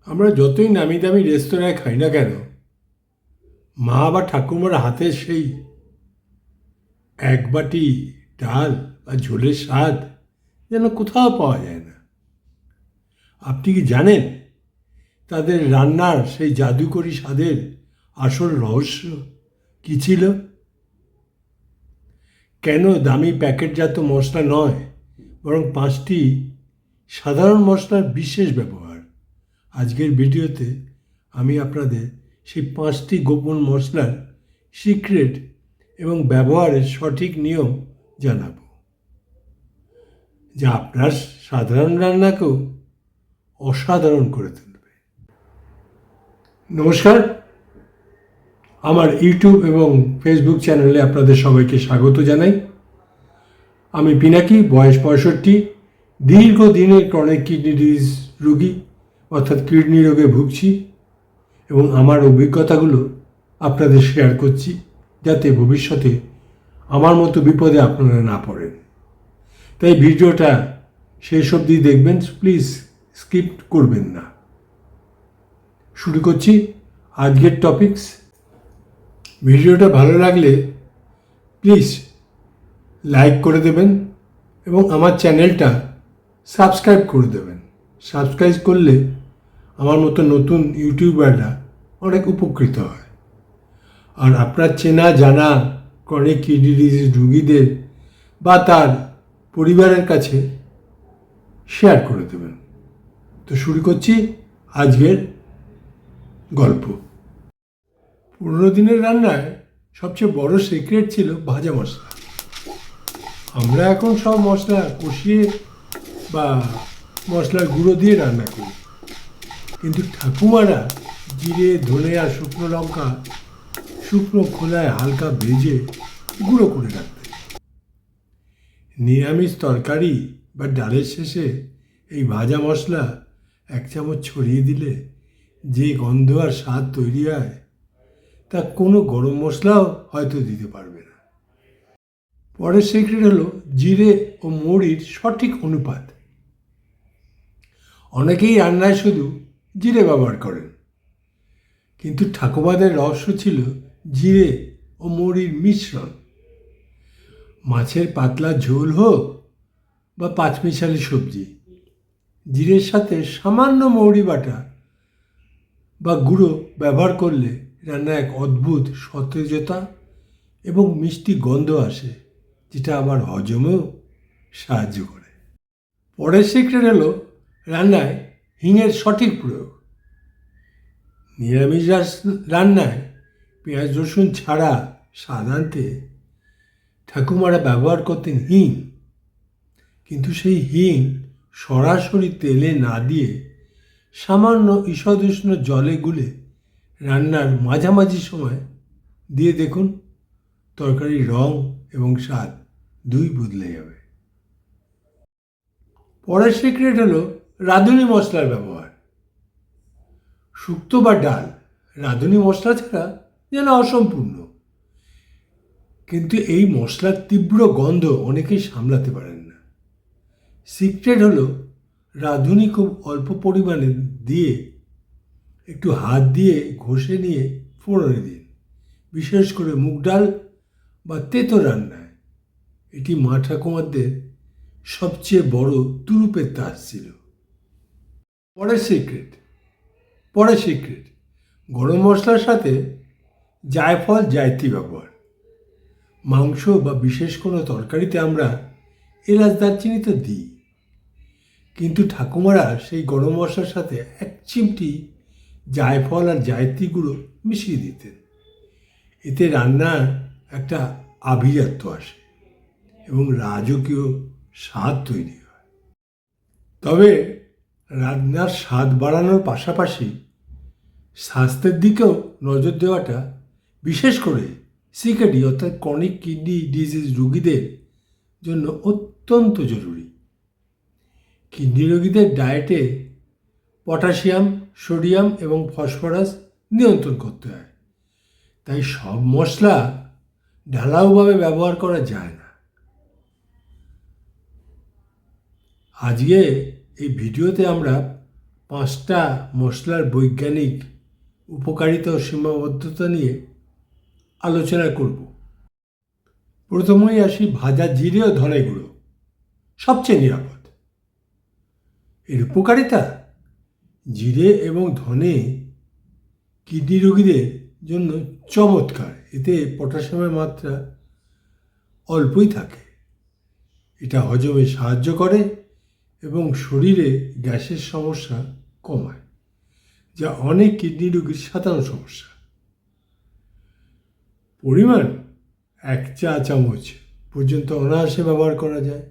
আমরা যতই নামি দামি রেস্তোরাঁয় খাই না কেন, মা বা ঠাকুমার হাতের সেই এক বাটি ডাল বা ঝোলের স্বাদ যেন কোথাও পাওয়া যায় না। আপনি কি জানেন তাদের রান্নার সেই জাদুকরী স্বাদের আসল রহস্য কী ছিল? কেন দামি প্যাকেটজাত মশলা নয়, বরং 5টি সাধারণ মশলার বিশেষ ব্যবহার? আজকের ভিডিওতে আমি আপনাদের সেই 5টি গোপন মশলার সিক্রেট এবং ব্যবহারের সঠিক নিয়ম জানাবো, যা আপনার সাধারণ রান্নাকেও অসাধারণ করে তুলবে। নমস্কার, আমার ইউটিউব এবং ফেসবুক চ্যানেলে আপনাদের সবাইকে স্বাগত জানাই। আমি পিনাকি, বয়স 65, দীর্ঘদিনের ক্রনিক কিডনি ডিজিজ রোগী অর্থাৎ কিডনি রোগে ভুগছি এবং আমার অভিজ্ঞতাগুলো আপনাদের শেয়ার করছি, যাতে ভবিষ্যতে আমার মতো বিপদে আপনারা না পড়েন। তাই ভিডিওটা শেষ অবধি দেখবেন, প্লিজ স্কিপ করবেন না। শুরু করছি আজকের টপিকস। ভিডিওটা ভালো লাগলে প্লিজ লাইক করে দেবেন এবং আমার চ্যানেলটা সাবস্ক্রাইব করে দেবেন। সাবস্ক্রাইব করলে আমার মতো নতুন ইউটিউবাররা অনেক উপকৃত হয়। আর আপনার চেনা জানা ক্রনিক কিডনি ডিজিজ রোগীদের বা তার পরিবারের কাছে শেয়ার করে দেবেন। তো শুরু করছি আজকের গল্প। পুরোনো দিনের রান্নায় সবচেয়ে বড় সিক্রেট ছিল ভাজা মশলা। আমরা এখন সব মশলা কষিয়ে বা মশলার গুঁড়ো দিয়ে রান্না করি, কিন্তু ঠাকুমারা জিরে, ধনে আর শুকনো লঙ্কা শুকনো খোলায় হালকা ভেজে গুঁড়ো করে রাখতেন। নিরামিষ তরকারি বা ডালের শেষে এই ভাজা মশলা 1 চামচ ছড়িয়ে দিলে যে গন্ধ আর স্বাদ তৈরি হয়, তা কোনো গরম মশলাও হয়তো দিতে পারবে না। পরের সিক্রেট হলো জিরে ও মৌরির সঠিক অনুপাত। অনেকেই রান্নায় শুধু জিরে ব্যবহার করেন, কিন্তু ঠাকুমাদের রহস্য ছিল জিরে ও মৌরির মিশ্রণ। মাছের পাতলা ঝোল হোক বা পাঁচমিশালি সবজি, জিরের সাথে সামান্য মৌরি বাটা বা গুঁড়ো ব্যবহার করলে রান্নায় এক অদ্ভুত সতেজতা এবং মিষ্টি গন্ধ আসে, যেটা আবার হজমেও সাহায্য করে। পরের সিক্রেট হলো রান্নায় হিঙের সঠিক প্রয়োগ। নিরামিষ রান্নায় পেঁয়াজ রসুন ছাড়া সাধারণত ঠাকুমারা ব্যবহার করতেন হিং, কিন্তু সেই হিং সরাসরি তেলে না দিয়ে সামান্য ঈষদুষ্ণ জলে গুলে রান্নার মাঝামাঝি সময় দিয়ে দেখুন, তরকারির রং এবং স্বাদ দুই বদলে যাবে। পরের সিক্রেট হলো রাঁধুনি মশলার ব্যবহার। শুক্তো বা ডাল রাঁধুনি মশলা ছাড়া যেন অসম্পূর্ণ, কিন্তু এই মশলার তীব্র গন্ধ অনেকেই সামলাতে পারেন না। সিক্রেট হলো রাঁধুনি খুব অল্প পরিমাণে দিয়ে একটু হাত দিয়ে ঘষে নিয়ে ফোড়নে দিন, বিশেষ করে মুগ ডাল বা তেতো রান্নায়। এটি মা ঠাকুমাদের সবচেয়ে বড় তুরুপের তাস ছিল। পরের সিক্রেট গরম মশলার সাথে জায়ফল, জায়ত্রী ব্যবহার। মাংস বা বিশেষ কোনো তরকারিতে আমরা এলাচ, দারচিনি তো দিই, কিন্তু ঠাকুমারা সেই গরম মশলার সাথে 1 চিমটি জায়ফল আর জায়ত্রী গুঁড়ো মিশিয়ে দিতেন। এতে রান্নার একটা আভিজাত্য আসে এবং রাজকীয় স্বাদ তৈরি হয়। তবে রান্নার স্বাদ বাড়ানোর পাশাপাশি স্বাস্থ্যের দিকেও নজর দেওয়াটা, বিশেষ করে সিকেডি অর্থাৎ ক্রনিক কিডনি ডিজিজ রোগীদের জন্য অত্যন্ত জরুরি। কিডনি রোগীদের ডায়েটে পটাশিয়াম, সোডিয়াম এবং ফসফরাস নিয়ন্ত্রণ করতে হয়, তাই সব মশলা ঢালাওভাবে ব্যবহার করা যায় না। আজকে এই ভিডিওতে আমরা 5টা মশলার বৈজ্ঞানিক উপকারিতা ও সীমাবদ্ধতা নিয়ে আলোচনা করব। প্রথমেই আসি ভাজা জিরে ও ধনে গুঁড়ো, সবচেয়ে নিরাপদ। এর উপকারিতা: জিরে এবং ধনে কিডনি রোগীদের জন্য চমৎকার। এতে পটাশিয়ামের মাত্রা অল্পই থাকে। এটা হজমে সাহায্য করে এবং শরীরে গ্যাসের সমস্যা কমায়, যা অনেক কিডনি রোগীর সাধারণ সমস্যা। পরিমাণ: 1 চা চামচ পর্যন্ত অনায়াসে ব্যবহার করা যায়।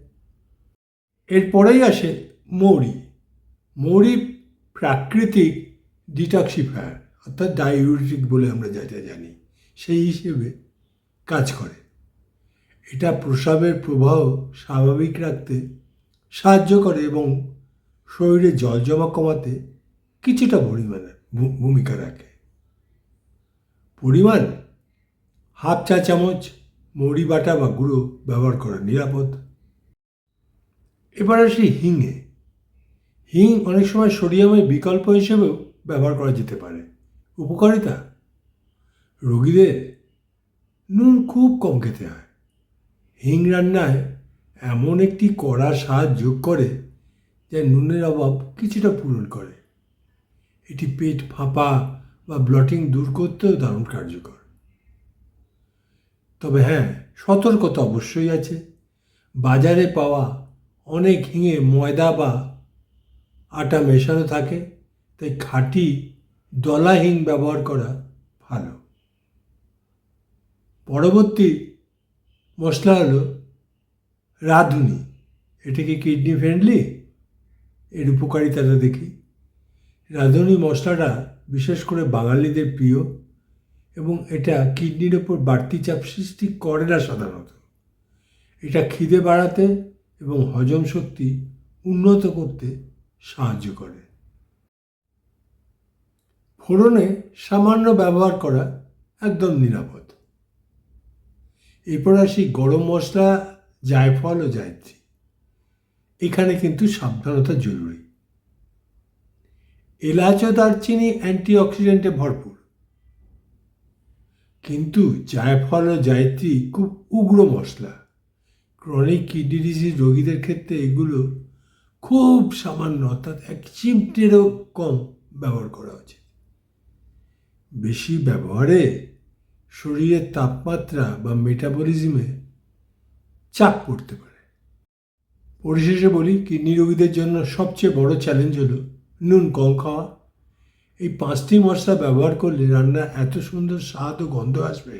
এরপরেই আসে মৌরি। মৌরি প্রাকৃতিক ডিটক্সিফায়ার, অর্থাৎ ডাইউরেটিক বলে আমরা যেটা জানি, সেই হিসেবে কাজ করে। এটা প্রস্রাবের প্রবাহ স্বাভাবিক রাখতে সাহায্য করে এবং শরীরে জল জমা কমাতে কিছুটা পরিমাণে ভূমিকা রাখে। পরিমাণ: 1/2 চা চামচ মৌরি বাটা বা গুঁড়ো ব্যবহার করা নিরাপদ। এবার আসি হিঙে। হিং অনেক সময় সোডিয়ামের বিকল্প হিসেবেও ব্যবহার করা যেতে পারে। উপকারিতা: রোগীদের নুন খুব কম খেতে হয়। হিং রান্নায় এমন একটি কড়া স্বাদ যোগ করে যা নুনের অভাব কিছুটা পূরণ করে। এটি পেট ফাঁপা বা ব্লটিং দূর করতেও দারুণ কার্যকর। তবে হ্যাঁ, সতর্কতা অবশ্যই আছে। বাজারে পাওয়া অনেক হিঙে ময়দা বা আটা মেশানো থাকে, তাই খাঁটি দলা হিং ব্যবহার করা ভালো। পরবর্তী মশলা হলো রাঁধুনি। এটা কি কিডনি ফ্রেন্ডলি? এর উপকারিতাটা দেখি। রাঁধুনি মশলাটা বিশেষ করে বাঙালিদের প্রিয় এবং এটা কিডনির ওপর বাড়তি চাপ সৃষ্টি করে না সাধারণত। এটা খিদে বাড়াতে এবং হজম শক্তি উন্নত করতে সাহায্য করে। ফোড়নে সামান্য ব্যবহার করা একদম নিরাপদ। এরপর আসি গরম মশলা, জায়ফল ও জায়ত্রী। এখানে কিন্তু সাবধানতা জরুরি। এলাচ ও দারচিনি অ্যান্টিঅক্সিডেন্টে ভরপুর, কিন্তু জায়ফল ও জায়ত্রী খুব উগ্র মশলা। ক্রনিক কিডনি ডিজিজ রোগীদের ক্ষেত্রে এগুলো খুব সামান্য, অর্থাৎ 1 চিমটেরও কম ব্যবহার করা উচিত। বেশি ব্যবহারে শরীরের তাপমাত্রা বা মেটাবলিজমে চাপ পড়তে পারে। পরিশেষে বলি, কিডনি রোগীদের জন্য সবচেয়ে বড় চ্যালেঞ্জ হলো নুন কম খাওয়া। এই 5টি মশলা ব্যবহার করলে রান্না এত সুন্দর স্বাদ ও গন্ধ আসবে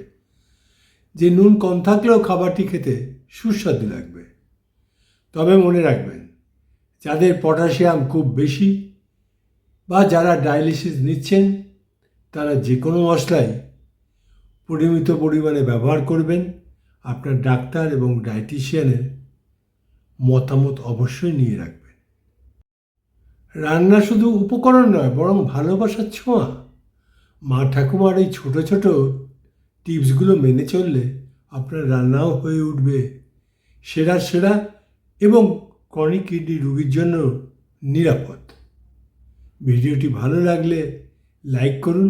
যে নুন কম থাকলেও খাবারটি খেতে সুস্বাদু লাগবে। তবে মনে রাখবেন, যাদের পটাশিয়াম খুব বেশি বা যারা ডায়ালিসিস নিচ্ছেন, তারা যে কোনো মশলাই পরিমিত পরিমাণে ব্যবহার করবেন। আপনার ডাক্তার এবং ডায়েটিশিয়ানের মতামত অবশ্যই নিয়ে রাখবেন। রান্না শুধু উপকরণ নয়, বরং ভালোবাসার ছোঁয়া। মা ঠাকুমার এই ছোট ছোট টিপসগুলো মেনে চললে আপনার রান্নাও হয়ে উঠবে সেরা সেরা এবং ক্রনিক কিডনি রোগীর জন্য নিরাপদ। ভিডিওটি ভালো লাগলে লাইক করুন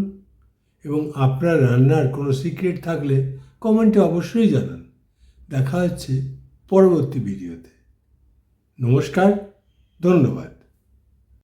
এবং আপনার রান্নার কোনো সিক্রেট থাকলে কমেন্টে অবশ্যই জানান। দেখা হচ্ছে পরবর্তী ভিডিওতে। নমস্কার, ধন্যবাদ।